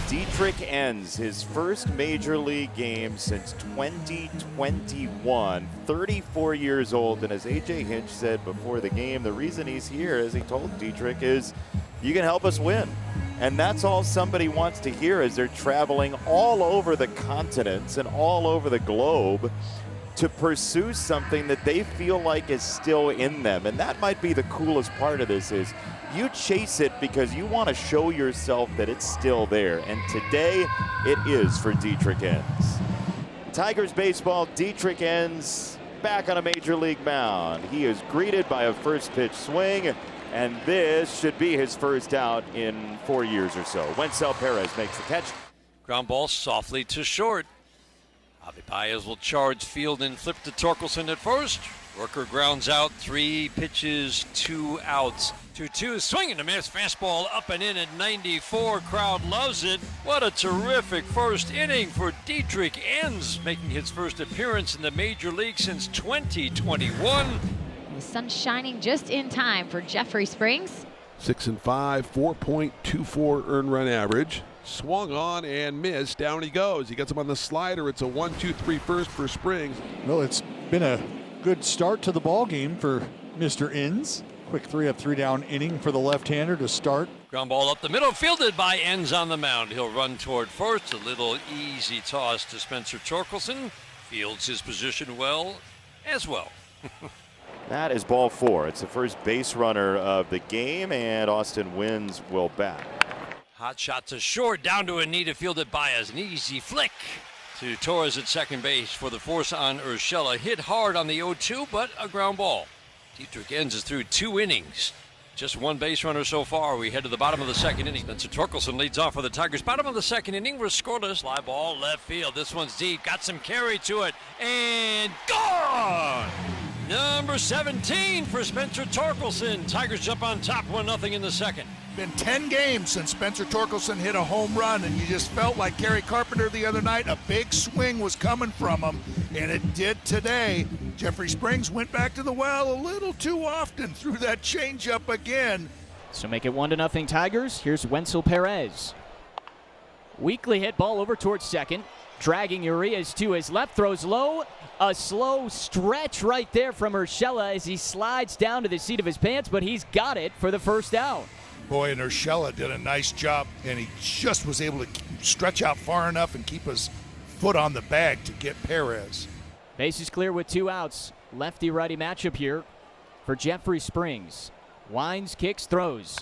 Dietrich Enns, his first major league game since 2021, 34 years old. And as A.J. Hinch said before the game, the reason he's here, as he told Dietrich, is you can help us win. And that's all somebody wants to hear as they're traveling all over the continents and all over the globe to pursue something that they feel like is still in them. And that might be the coolest part of this, is you chase it because you want to show yourself that it's still there. And today it is for Dietrich Enns. Tigers baseball, Dietrich Enns back on a major league mound. He is greeted by a first pitch swing, and this should be his first out in 4 years or so. Wenzel Perez makes the catch. Ground ball softly to short. Javi Baez will charge field and flip to Torkelson at first. Rooker grounds out, 3 pitches, 2 outs. 2-2, swinging a miss, fastball up and in at 94. Crowd loves it. What a terrific first inning for Dietrich Enns, making his first appearance in the major league since 2021. The sun's shining just in time for Jeffrey Springs. 6-5, 4.24 earned run average. Swung on and missed. Down he goes. He gets him on the slider. It's a 1-2-3 first for Springs. Well, it's been a good start to the ball game for Mr. Enns. Quick 3-up, 3-down inning for the left-hander to start. Ground ball up the middle, fielded by Enns on the mound. He'll run toward first. A little easy toss to Spencer Torkelson. Fields his position well as well. That is ball 4. It's the first base runner of the game, and Austin Wynns will bat. Hot shot to short, down to Anita, fielded by Baez. An easy flick to Torres at second base for the force on Urshela. Hit hard on the 0-2, but a ground ball. Dietrich Enns is through 2 innings. Just 1 base runner so far. We head to the bottom of the second inning. Spencer Torkelson leads off for the Tigers. Bottom of the second inning, we're scoreless. Fly ball left field. This one's deep. Got some carry to it. And gone! Number 17 for Spencer Torkelson. Tigers jump on top 1-0 in the second. Been 10 games since Spencer Torkelson hit a home run, and you just felt like Gary Carpenter the other night. A big swing was coming from him, and it did today. Jeffrey Springs went back to the well a little too often, threw that changeup again. So make it 1-0 Tigers. Here's Wenzel Perez. Weakly hit ball over towards second. Dragging Urias to his left, throws low. A slow stretch right there from Urshela as he slides down to the seat of his pants, but he's got it for the first out. Boy, and Urshela did a nice job, and he just was able to stretch out far enough and keep his foot on the bag to get Perez. Bases clear with 2 outs. Lefty-righty matchup here for Jeffrey Springs. Winds, kicks, throws.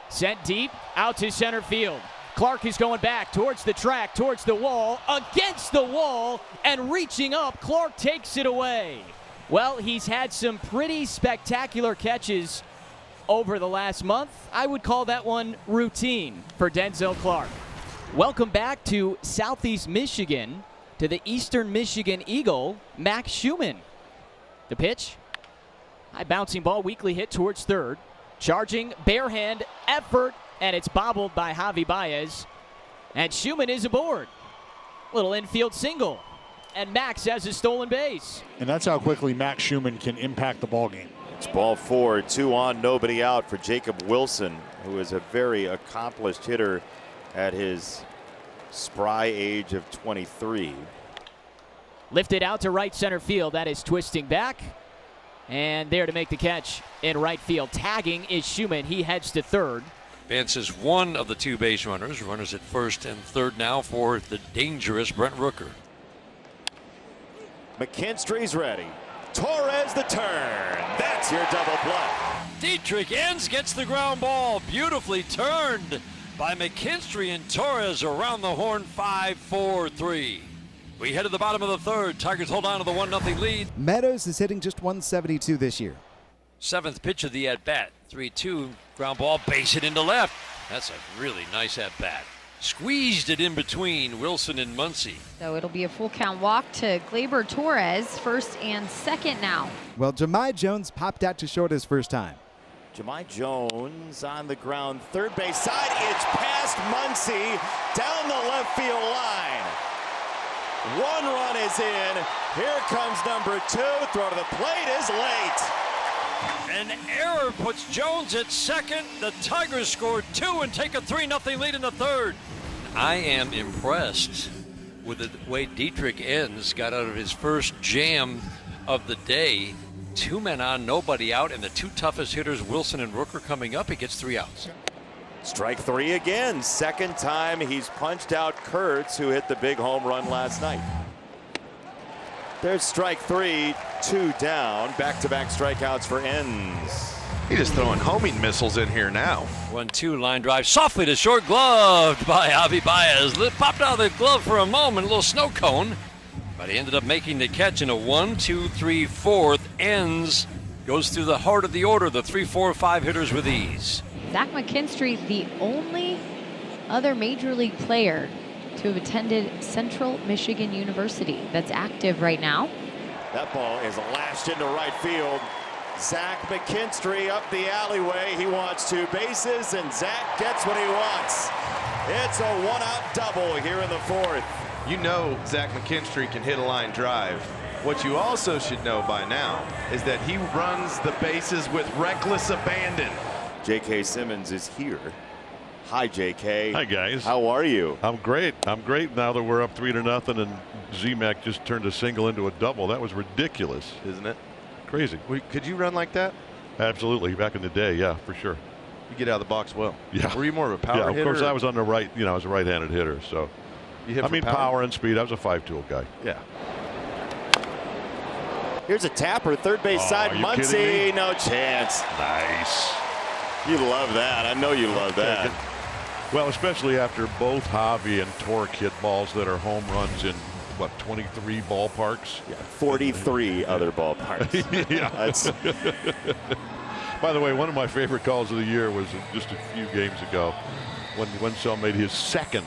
Sent deep, out to center field. Clark is going back towards the track, towards the wall, against the wall, and reaching up, Clark takes it away. Well, he's had some pretty spectacular catches over the last month. I would call that one routine for Denzel Clark. Welcome back to Southeast Michigan, to the Eastern Michigan Eagle, Max Schumann. The pitch, high bouncing ball, weakly hit towards third. Charging, bare hand, effort, and it's bobbled by Javi Baez. And Schumann is aboard. Little infield single. And Max has a stolen base. And that's how quickly Max Schumann can impact the ball game. It's ball 4, 2 on, nobody out for Jacob Wilson, who is a very accomplished hitter at his spry age of 23. Lifted out to right center field. That is twisting back. And there to make the catch in right field. Tagging is Schumann. He heads to third. Advances 1 of the 2 base runners. Runners at first and third now for the dangerous Brent Rooker. McKinstry's ready. Torres the turn. That's your double play. Dietrich Enns gets the ground ball. Beautifully turned by McKinstry, and Torres around the horn. 5-4-3. We head to the bottom of the third. Tigers hold on to the 1-0 lead. Meadows is hitting just 172 this year. 7th pitch of the at-bat. 3-2. Ground ball, base hit into left. That's a really nice at-bat. Squeezed it in between Wilson and Muncy. So it'll be a full count walk to Gleyber Torres, first and second now. Well, Jahmai Jones popped out to short his first time. Jahmai Jones on the ground, third base side. It's past Muncy, down the left field line. 1 run is in. Here comes number 2. Throw to the plate is late. An error puts Jones at second. The Tigers score 2 and take a 3-0 lead in the third. I am impressed with the way Dietrich Enns got out of his first jam of the day. 2 men on, nobody out, and the 2 toughest hitters, Wilson and Rooker, coming up. He gets 3 outs. Strike 3 again. Second time he's punched out Kurtz, who hit the big home run last night. There's strike 3, 2 down. Back-to-back strikeouts for Enns. He's just throwing homing missiles in here now. 1-2 line drive softly to short, gloved by Javi Baez. Popped out of the glove for a moment, a little snow cone, but he ended up making the catch in a 1-2-3-4. Enns goes through the heart of the order, the 3, 4, 5 hitters with ease. Zach McKinstry, the only other major league player to have attended Central Michigan University that's active right now. That ball is lashed into right field. Zach McKinstry up the alleyway. He wants 2 bases, and Zach gets what he wants. It's a 1-out double here in the 4th. You know Zach McKinstry can hit a line drive. What you also should know by now is that he runs the bases with reckless abandon. J.K. Simmons is here. Hi, J.K. Hi, guys. How are you? I'm great. I'm great now that we're up 3-0 and Z-Mac just turned a single into a double. That was ridiculous. Isn't it? Crazy. Could you run like that? Absolutely. Back in the day, yeah, for sure. You get out of the box well. Yeah. Were you more of a power hitter? Yeah, of course I was on the right, I was a right-handed hitter, so. You hit I mean, power and speed. I was a 5-tool guy. Yeah. Here's a tapper, third base side. Muncy, no chance. Nice. You love that. I know you love that. Well, especially after both Javi and Tork hit balls that are home runs in, 23 ballparks? Yeah, 43 other ballparks. Yeah. That's... By the way, one of my favorite calls of the year was just a few games ago when Wenzel made his second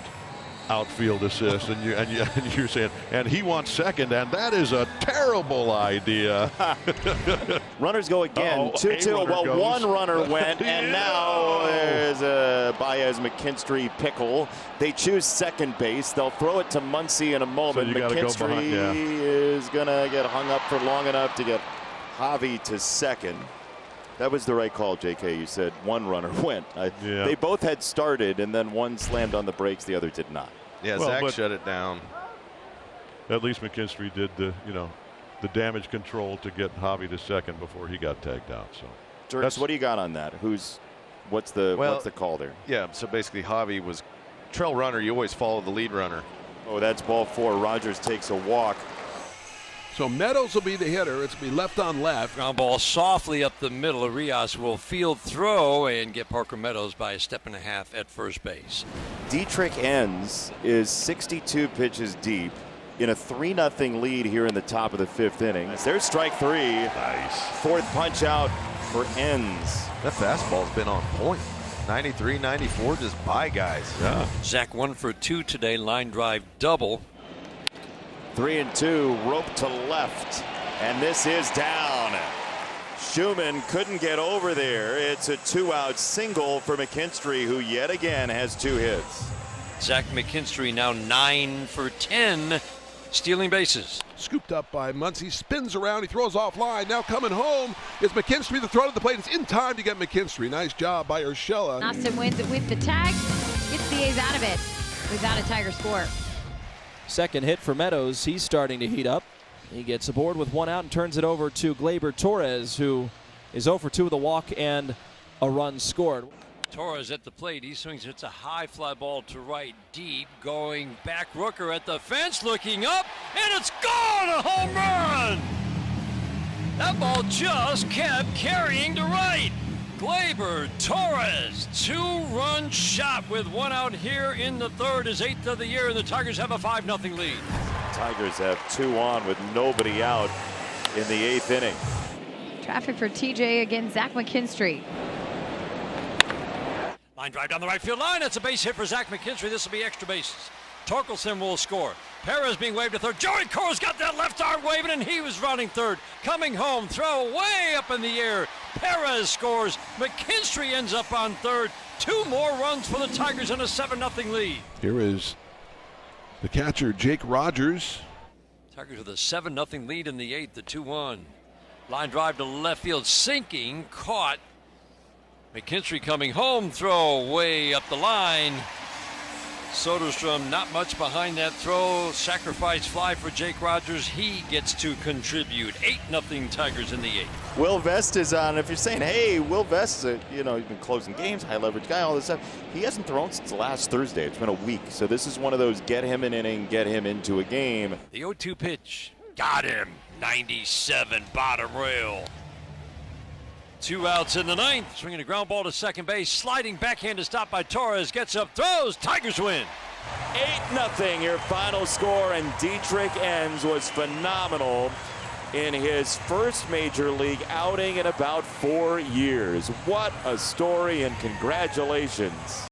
outfield assist, and you're saying, and he wants second, and that is a terrible idea. Runners go again. 2-2. Well, goes. One runner went, and now there's a Baez McKinstry pickle. They choose second base. They'll throw it to Muncy in a moment. So McKinstry is gonna get hung up for long enough to get Javi to second. That was the right call, J.K. You said one runner went. They both had started, and then one slammed on the brakes, the other did not. Yeah, Zach shut it down. At least McKinstry did the damage control to get Javi to second before he got tagged out. So, Dirks, what do you got on that? What's the call there? Yeah, so basically Javi was trail runner. You always follow the lead runner. Oh, that's ball 4. Rogers takes a walk. So Meadows will be the hitter. It's going to be left on left. Ground ball softly up the middle. Arias will field throw and get Parker Meadows by 1.5 steps at first base. Dietrich Enns is 62 pitches deep in a 3-0 lead here in the top of the 5th inning. There's strike 3. Nice. 4th punch out for Enns. That fastball's been on point. 93, 94, just by guys. Yeah. Zach 1 for 2 today. Line drive double. 3-2, rope to left, and this is down. Schumann couldn't get over there. It's a 2-out single for McKinstry, who yet again has 2 hits. Zach McKinstry now 9 for 10, stealing bases. Scooped up by Muncy, spins around, he throws offline. Now coming home is McKinstry. The throw to the plate is in time to get McKinstry. Nice job by Urshela. Austin wins it with the tag, gets the A's out of it without a Tiger score. Second hit for Meadows. He's starting to heat up. He gets aboard with 1 out and turns it over to Gleyber Torres, who is 0 for 2 with a walk and a run scored. Torres at the plate. He swings. It's a high fly ball to right, deep. Going back. Rooker at the fence, looking up, and it's gone. A home run. That ball just kept carrying to right. Gleyber Torres, 2-run shot with 1 out here in the 3rd, his 8th of the year, and the Tigers have a 5-0 lead. Tigers have 2 on with nobody out in the 8th inning. Traffic for TJ against Zach McKinstry. Line drive down the right field line. That's a base hit for Zach McKinstry. This will be extra bases. Torkelson will score. Perez being waved to third. Joey Core's got that left arm waving, and he was running third. Coming home, throw way up in the air. Perez scores. McKinstry ends up on third. 2 more runs for the Tigers and a 7-0 lead. Here is the catcher, Jake Rogers. Tigers with a 7-0 lead in the 8th, the 2-1. Line drive to left field, sinking, caught. McKinstry coming home, throw way up the line. Soderstrom not much behind that throw. Sacrifice fly for Jake Rogers. He gets to contribute. 8-0 Tigers in the 8th. Will Vest is on. If you're saying, hey, Will Vest, he's been closing games, high leverage guy, all this stuff. He hasn't thrown since last Thursday. It's been a week. So this is one of those get him an inning, get him into a game. The 0-2 pitch. Got him. 97 bottom rail. 2 outs in the 9th. Swinging a ground ball to second base. Sliding backhand to stop by Torres. Gets up, throws. Tigers win. 8-0 your final score, and Dietrich Enns was phenomenal in his first major league outing in about 4 years. What a story, and congratulations.